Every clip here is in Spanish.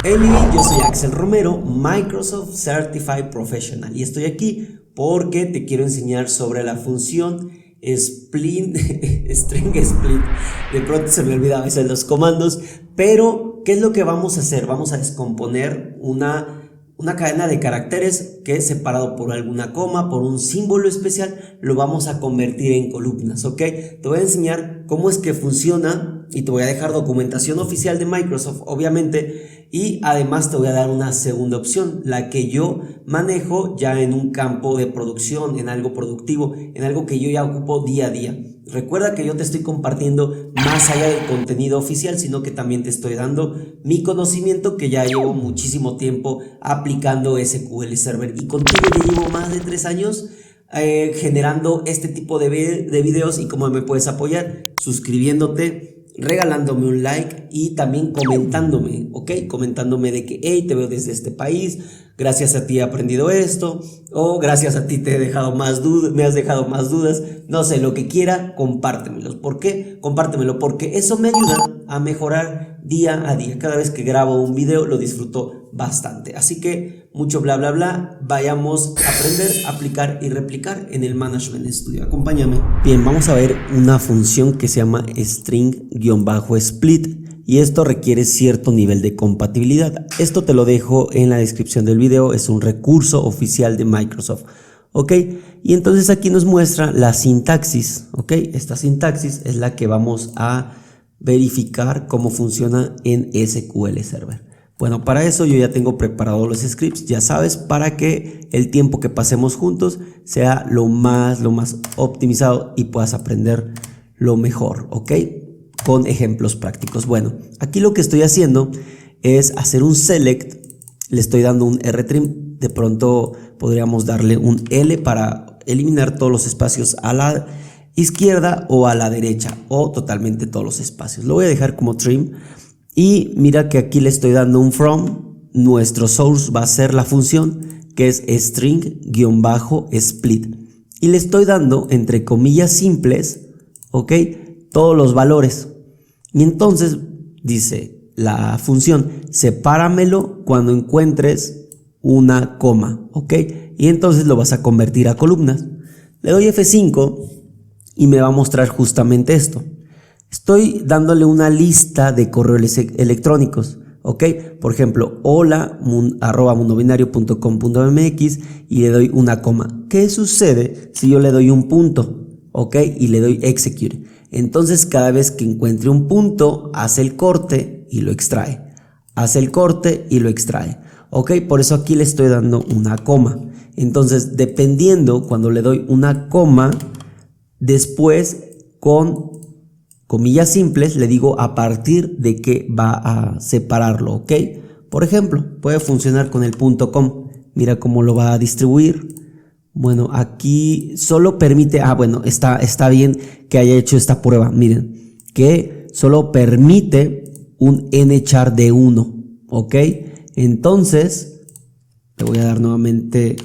Hey, yo soy Axel Romero, Microsoft Certified Professional, y estoy aquí porque te quiero enseñar sobre la función split, string split. De pronto se me olvida a veces los comandos, pero ¿qué es lo que vamos a hacer? Vamos a descomponer una cadena de caracteres que, separado por alguna coma, por un símbolo especial, lo vamos a convertir en columnas, ¿ok? Te voy a enseñar cómo es que funciona y te voy a dejar documentación oficial de Microsoft, obviamente, y además te voy a dar una segunda opción, la que yo manejo ya en un campo de producción, en algo productivo, en algo que yo ya ocupo día a día. Recuerda que yo te estoy compartiendo más allá del contenido oficial, sino que también te estoy dando mi conocimiento, que ya llevo muchísimo tiempo aplicando SQL Server, y contigo ya llevo más de 3 años generando este tipo de videos. Y cómo me puedes apoyar: suscribiéndote, regalándome un like y también comentándome, ¿ok? Comentándome de que, hey, te veo desde este país, gracias a ti he aprendido esto, o gracias a ti te he dejado más dudas, me has dejado más dudas, no sé, lo que quiera, compártemelos. ¿Por qué? Compártemelo porque eso me ayuda a mejorar día a día. Cada vez que grabo un video lo disfruto bastante. Así que mucho bla bla bla, vayamos a aprender, aplicar y replicar en el Management Studio. Acompáñame. Bien, vamos a ver una función que se llama string-split, y esto requiere cierto nivel de compatibilidad. Esto te lo dejo en la descripción del video, es un recurso oficial de Microsoft, ¿ok? Y entonces aquí nos muestra la sintaxis, ¿ok? Esta sintaxis es la que vamos a verificar cómo funciona en SQL Server. Bueno, para eso yo ya tengo preparados los scripts, ya sabes, para que el tiempo que pasemos juntos sea lo más optimizado y puedas aprender lo mejor, ¿ok? Con ejemplos prácticos. Bueno, aquí lo que estoy haciendo es hacer un select, le estoy dando un rtrim, de pronto podríamos darle un L para eliminar todos los espacios a la izquierda o a la derecha, o totalmente todos los espacios. Lo voy a dejar como trim. Y mira que aquí le estoy dando un from. Nuestro source va a ser la función que es string-split, y le estoy dando entre comillas simples, ok, todos los valores. Y entonces dice la función: sepáramelo cuando encuentres una coma, ok, y entonces lo vas a convertir a columnas. Le doy F5 y me va a mostrar justamente esto. Estoy dándole una lista de correos electrónicos, ¿ok? Por ejemplo, hola@mundobinario.com.mx, y le doy una coma. ¿Qué sucede si yo le doy un punto, ¿ok? Y le doy execute. Entonces, cada vez que encuentre un punto, hace el corte y lo extrae. Hace el corte y lo extrae, ¿ok? Por eso aquí le estoy dando una coma. Entonces, dependiendo, cuando le doy una coma, después con comillas simples le digo a partir de qué va a separarlo, ¿ok? Por ejemplo, puede funcionar con el .com. Mira cómo lo va a distribuir. Bueno, aquí solo permite, bueno, está bien que haya hecho esta prueba. Miren, que solo permite un nchar de 1, ¿ok? Entonces, le voy a dar nuevamente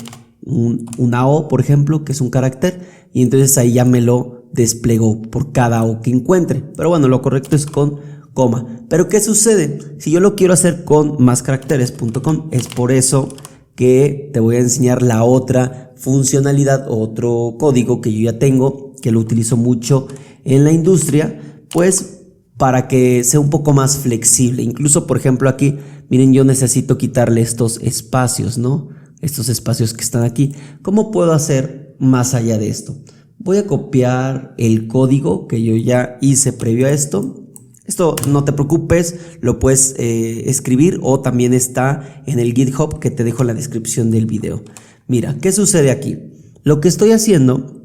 una O, por ejemplo, que es un carácter, y entonces ahí ya me lo desplegó por cada O que encuentre. Pero bueno, lo correcto es con coma. Pero ¿qué sucede si yo lo quiero hacer con más caracteres.com? Es por eso que te voy a enseñar la otra funcionalidad, otro código que yo ya tengo, que lo utilizo mucho en la industria, pues para que sea un poco más flexible. Incluso, por ejemplo, aquí, miren, yo necesito quitarle estos espacios, ¿no? Estos espacios que están aquí. ¿Cómo puedo hacer más allá de esto? Voy a copiar el código que yo ya hice previo a esto. Esto no te preocupes, lo puedes escribir, o también está en el GitHub que te dejo en la descripción del video. Mira, ¿qué sucede aquí? Lo que estoy haciendo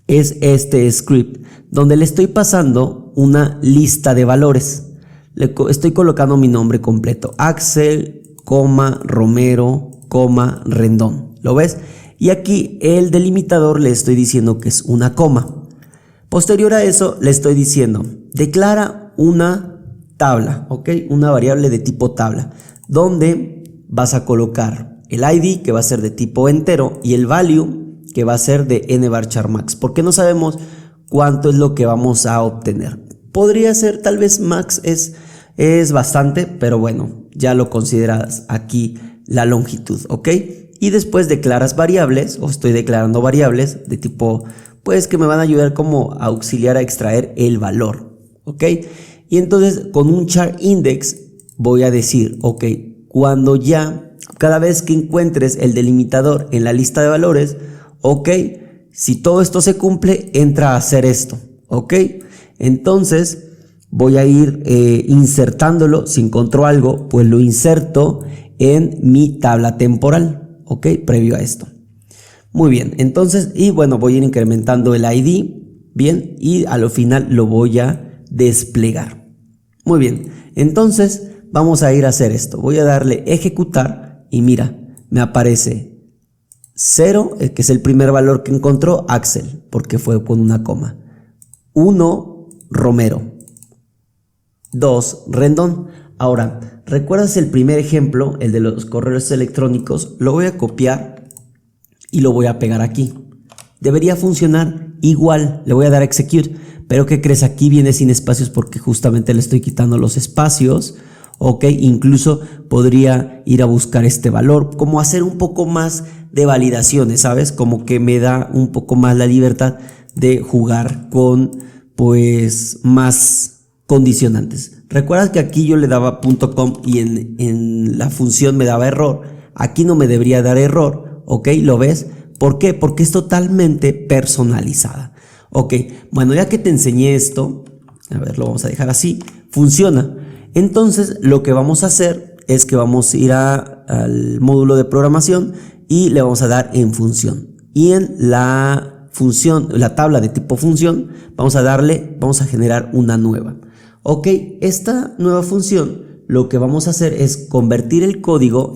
es este script donde le estoy pasando una lista de valores. Estoy colocando mi nombre completo: Axel, Romero, Rendón. ¿Lo ves? Y aquí el delimitador le estoy diciendo que es una coma. Posterior a eso le estoy diciendo: declara una tabla, ¿ok? Una variable de tipo tabla, donde vas a colocar el ID, que va a ser de tipo entero, y el value, que va a ser de nvarchar max, porque no sabemos cuánto es lo que vamos a obtener. Podría ser, tal vez max es bastante, pero bueno, ya lo consideras aquí la longitud, ¿ok? Y después declaras variables, o estoy declarando variables de tipo, pues que me van a ayudar como a auxiliar a extraer el valor, ¿ok? Y entonces con un char index voy a decir, ok, cuando cada vez que encuentres el delimitador en la lista de valores, ok, si todo esto se cumple, entra a hacer esto, ok. Entonces voy a ir insertándolo. Si encuentro algo, pues lo inserto en mi tabla temporal, ok, previo a esto. Muy bien, entonces, y bueno, voy a ir incrementando el ID, bien, y a lo final lo voy a desplegar. Muy bien, entonces vamos a ir a hacer esto. Voy a darle ejecutar y mira, me aparece 0, que es el primer valor que encontró Axel, porque fue con una coma. 1, Romero. 2, Rendón. Ahora, ¿recuerdas el primer ejemplo, el de los correos electrónicos? Lo voy a copiar y lo voy a pegar aquí. Debería funcionar igual, le voy a dar execute, pero ¿qué crees? Aquí viene sin espacios porque justamente le estoy quitando los espacios, ok, incluso podría ir a buscar este valor, como hacer un poco más de validaciones, ¿sabes? Como que me da un poco más la libertad de jugar con, pues, más condicionantes. ¿Recuerdas que aquí yo le daba .com y en la función me daba error? Aquí no me debería dar error, ok, ¿lo ves? ¿Por qué? Porque es totalmente personalizada. Ok, bueno, ya que te enseñé esto, a ver, lo vamos a dejar así, funciona. Entonces, lo que vamos a hacer es que vamos a ir al módulo de programación y le vamos a dar en función. Y en la función, la tabla de tipo función, vamos a generar una nueva. Ok, esta nueva función, lo que vamos a hacer es convertir el código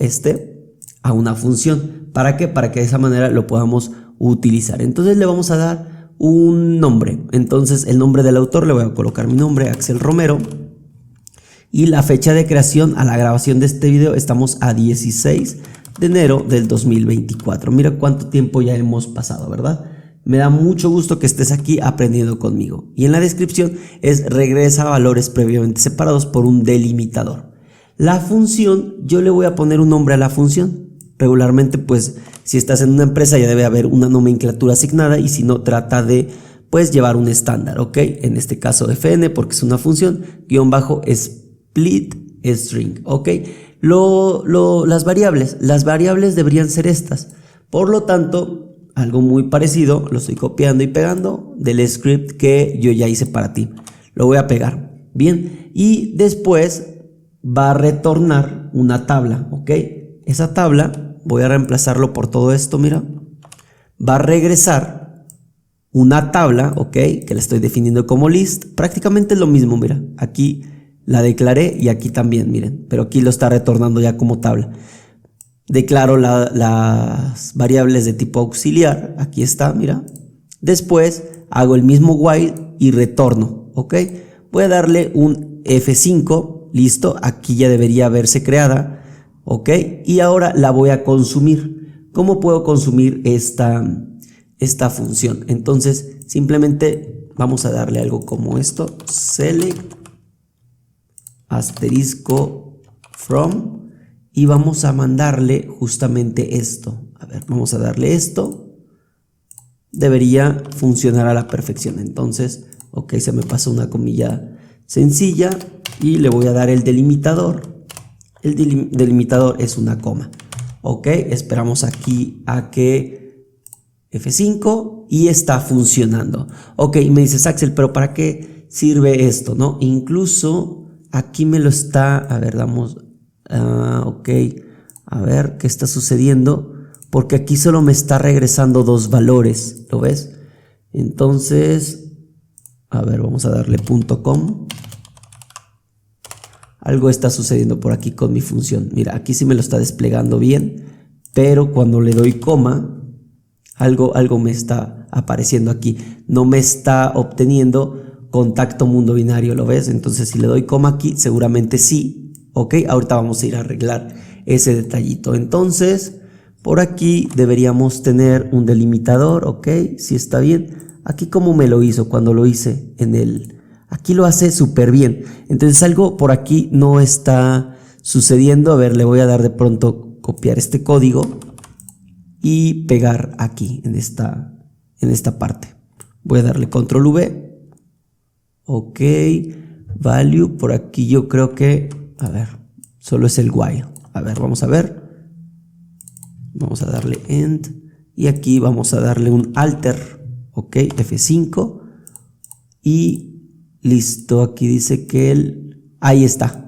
a una función. ¿Para qué? Para que de esa manera lo podamos utilizar. Entonces le vamos a dar un nombre. Entonces el nombre del autor, le voy a colocar mi nombre, Axel Romero. Y la fecha de creación a la grabación de este video, estamos a 16 de enero del 2024. Mira cuánto tiempo ya hemos pasado, ¿verdad? Me da mucho gusto que estés aquí aprendiendo conmigo. Y en la descripción regresa a valores previamente separados por un delimitador. La función, yo le voy a poner un nombre a la función. Regularmente, pues, si estás en una empresa ya debe haber una nomenclatura asignada y si no, trata de, pues, llevar un estándar, ¿ok? En este caso fn, porque es una función, -- split string, ¿ok? Las variables deberían ser estas. Por lo tanto, algo muy parecido, lo estoy copiando y pegando del script que yo ya hice para ti. Lo voy a pegar, bien, y después va a retornar una tabla, ¿ok? Esa tabla, voy a reemplazarlo por todo esto, mira. Va a regresar una tabla, ¿ok? Que la estoy definiendo como list. Prácticamente es lo mismo, mira. Aquí la declaré y aquí también, miren. Pero aquí lo está retornando ya como tabla. Declaro las variables de tipo auxiliar. Aquí está, mira. Después hago el mismo while y retorno, ¿ok? Voy a darle un F5. Listo. Aquí ya debería haberse creada. ¿Ok? Y ahora la voy a consumir. ¿Cómo puedo consumir esta función? Entonces, simplemente vamos a darle algo como esto. Select asterisco from y vamos a mandarle justamente esto. A ver, vamos a darle esto. Debería funcionar a la perfección. Entonces, ok, se me pasó una comilla sencilla y le voy a dar el delimitador. El delimitador es una coma. Ok, esperamos aquí a que F5 y está funcionando. Ok, me dices, Axel, pero ¿para qué sirve esto? ¿No? Incluso aquí me lo está, a ver, ok, a ver qué está sucediendo, porque aquí solo me está regresando dos valores, ¿lo ves? Entonces, a ver, vamos a darle .com. Algo está sucediendo por aquí con mi función. Mira, aquí sí me lo está desplegando bien, pero cuando le doy coma, algo me está apareciendo aquí. No me está obteniendo contacto mundo binario, ¿lo ves? Entonces si le doy coma aquí, seguramente sí, ¿ok? Ahorita vamos a ir a arreglar ese detallito. Entonces, por aquí deberíamos tener un delimitador, ¿ok? Si está bien. Aquí como me lo hizo cuando lo hice aquí lo hace súper bien. Entonces algo por aquí no está sucediendo. A ver, le voy a dar de pronto copiar este código y pegar aquí en esta parte. Voy a darle control V. Ok, value, por aquí yo creo que, a ver, solo es el while. A ver, vamos a ver. Vamos a darle end y aquí vamos a darle un alter. Ok, F5 y listo. Aquí dice que ahí está.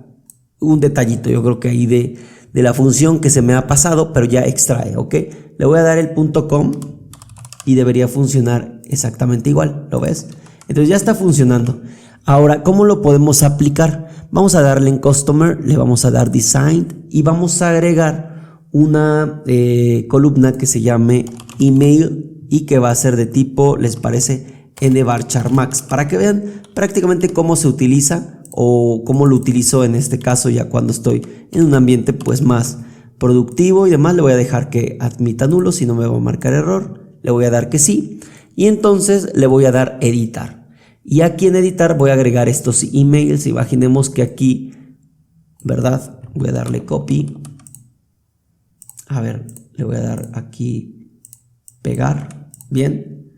Un detallito, yo creo que ahí de la función que se me ha pasado, pero ya extrae. Ok, le voy a dar el .com y debería funcionar exactamente igual. ¿Lo ves? Entonces ya está funcionando. Ahora, ¿cómo lo podemos aplicar? Vamos a darle en Customer, le vamos a dar Design y vamos a agregar una columna que se llame Email y que va a ser de tipo, ¿les parece? nvarchar max, para que vean prácticamente cómo se utiliza o cómo lo utilizo en este caso ya cuando estoy en un ambiente pues más productivo y demás. Le voy a dejar que admita nulo, si no me va a marcar error. Le voy a dar que sí y entonces le voy a dar editar. Y aquí en editar voy a agregar estos emails. Imaginemos que aquí, ¿verdad? Voy a darle copy. A ver, le voy a dar aquí pegar. Bien.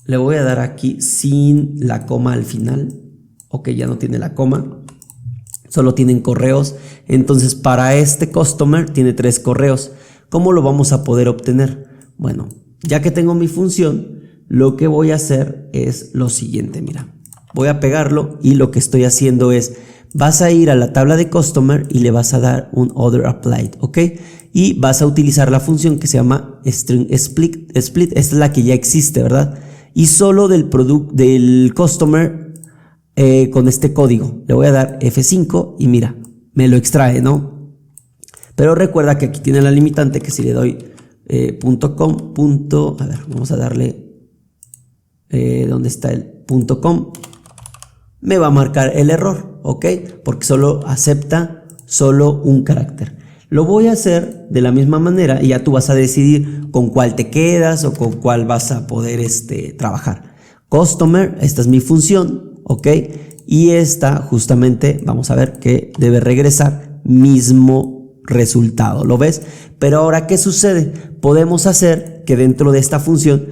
Le voy a dar aquí sin la coma al final. Ok, ya no tiene la coma. Solo tienen correos. Entonces para este customer tiene 3 correos. ¿Cómo lo vamos a poder obtener? Bueno, ya que tengo mi función, lo que voy a hacer es lo siguiente, mira, voy a pegarlo y lo que estoy haciendo es, vas a ir a la tabla de Customer y le vas a dar un Other Applied, ¿ok? Y vas a utilizar la función que se llama String Split, esta es la que ya existe, ¿verdad? Y solo del Customer con este código, le voy a dar F5 y mira, me lo extrae, ¿no? Pero recuerda que aquí tiene la limitante que si le doy .com, a ver, vamos a darle ¿dónde está el .com? Me va a marcar el error, ¿ok? Porque solo acepta solo un carácter. Lo voy a hacer de la misma manera y ya tú vas a decidir con cuál te quedas o con cuál vas a poder trabajar. Customer, esta es mi función, ¿ok? Y esta justamente, vamos a ver que debe regresar mismo resultado, ¿lo ves? Pero ahora, ¿qué sucede? Podemos hacer que dentro de esta función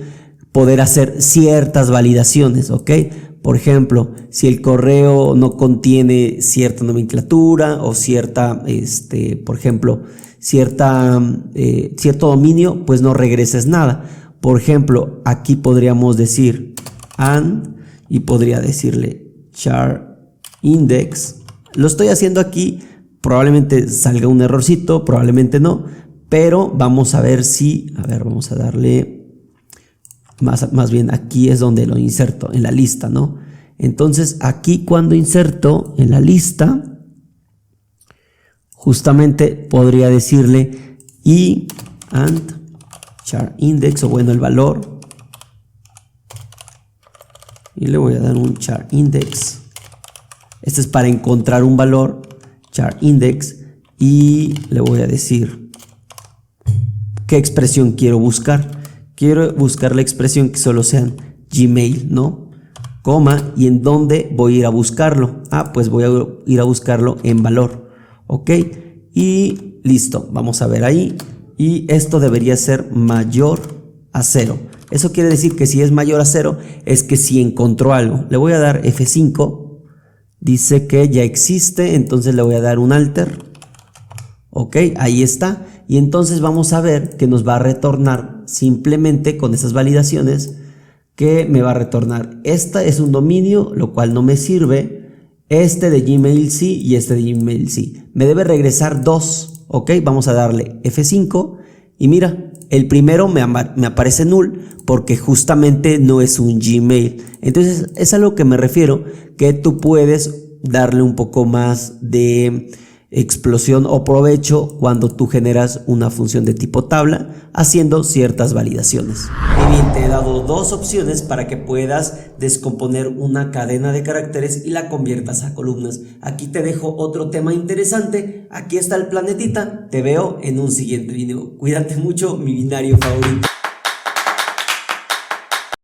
poder hacer ciertas validaciones, ¿ok? Por ejemplo, si el correo no contiene cierta nomenclatura o cierta, por ejemplo, cierto dominio, pues no regreses nada. Por ejemplo, aquí podríamos decir and y podría decirle char index. Lo estoy haciendo aquí, probablemente salga un errorcito, probablemente no, pero vamos a ver si, a ver, vamos a darle... Más bien aquí es donde lo inserto en la lista, ¿no? Entonces aquí cuando inserto en la lista, justamente podría decirle y and char index, o bueno, el valor, y le voy a dar un char index. Este es para encontrar un valor, char index, y le voy a decir qué expresión quiero buscar. Quiero buscar la expresión que solo sean Gmail, ¿no? Coma, ¿y en dónde voy a ir a buscarlo? Ah, pues voy a ir a buscarlo en valor, ¿ok? Y listo, vamos a ver ahí. Y esto debería ser mayor a 0. Eso quiere decir que si es mayor a 0, es que sí encontró algo. Le voy a dar F5. Dice que ya existe, entonces le voy a dar un alter. Ok, ahí está. Y entonces vamos a ver que nos va a retornar simplemente con esas validaciones, que me va a retornar. Esta es un dominio, lo cual no me sirve. Este de Gmail sí y este de Gmail sí. Me debe regresar 2. Ok, vamos a darle F5 y mira, el primero me aparece null porque justamente no es un Gmail. Entonces es a lo que me refiero, que tú puedes darle un poco más de explosión o provecho cuando tú generas una función de tipo tabla haciendo ciertas validaciones. Muy bien, te he dado 2 opciones para que puedas descomponer una cadena de caracteres y la conviertas a columnas. Aquí te dejo otro tema interesante. Aquí está el planetita. Te veo en un siguiente video. Cuídate mucho, mi binario favorito.